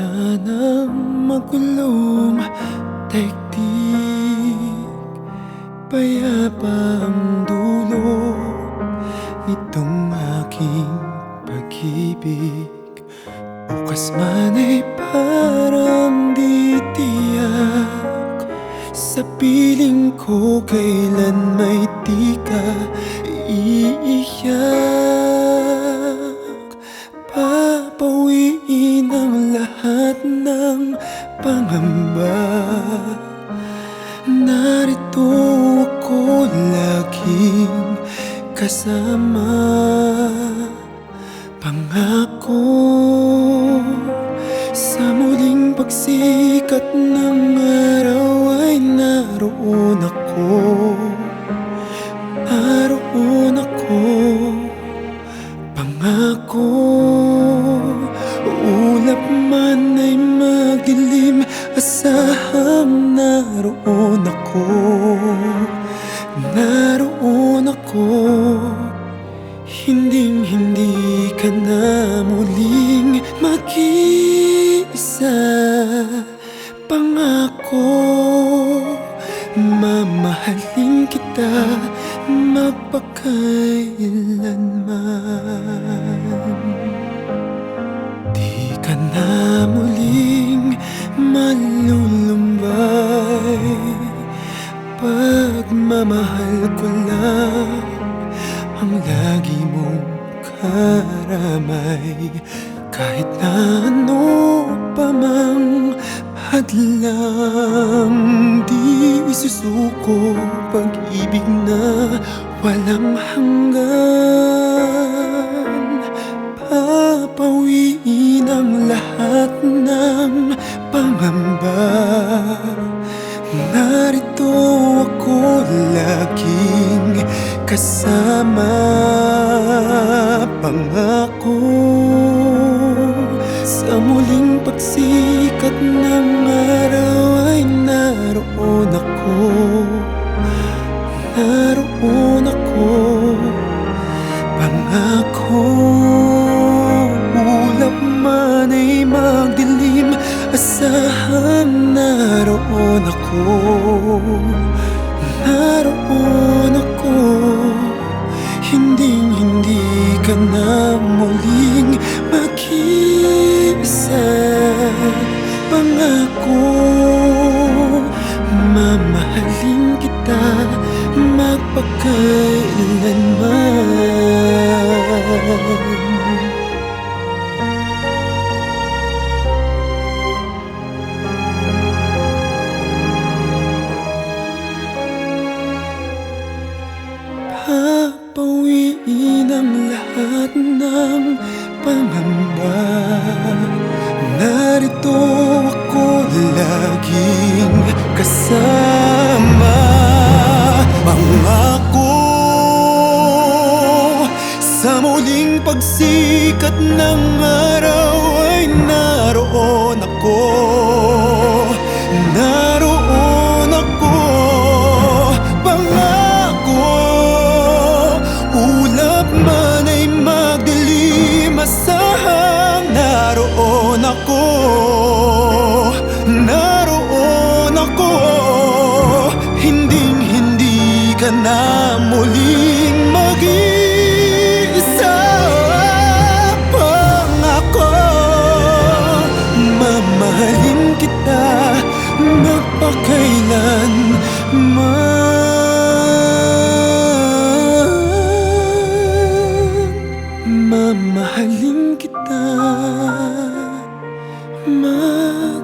gitna ng magulong daigdig, payapa ang dulo nitong aking pag-ibig. Bukas man ay parang di tiyak, sa piling ko kailan may di ka iiyak. Papawiin ang lahat ng pangamba, narito ako laging kasama. Pangako, sa muling pagsikat ng araw ay naroon ako. Naroon ako. Pangako, ulap man ay magdilim, asahang naroon ako. Naroon ako. Hinding-hindi ka na muling mag-iisa. Pangako, mamahalin kita magpakailanman. Di ka na muling malulumbay, pagmamahal ko lang ang lagi mong karamay. Kahit na ano pa mang hadlang, di isusuko pag-ibig na walang hanggan. Papawiin ang lahat ng pangamba, narito ako laging kasama. Pangako, sa muling pagsikat ng araw ay naroon ako. Naroon ako. Pangako, ulap man ay magdilim, asahang naroon ako. Naroon ako. Hinding-hindi ka na muling mag-iisa. Pangako, mamahalin kita magpakailanman. Papawiin ang lahat ng pangamba, narito ako laging kasama. Pangako, sa muling pagsikat ng araw ay naroon ako. Naroon ako. Man ay magdilim, asahang naroon ako. Naroon ako. Hinding-hindi ka na muling mag-iisa. Pangako, mamahalin kita magpakailanman. Mamahalin kita magpakailanman.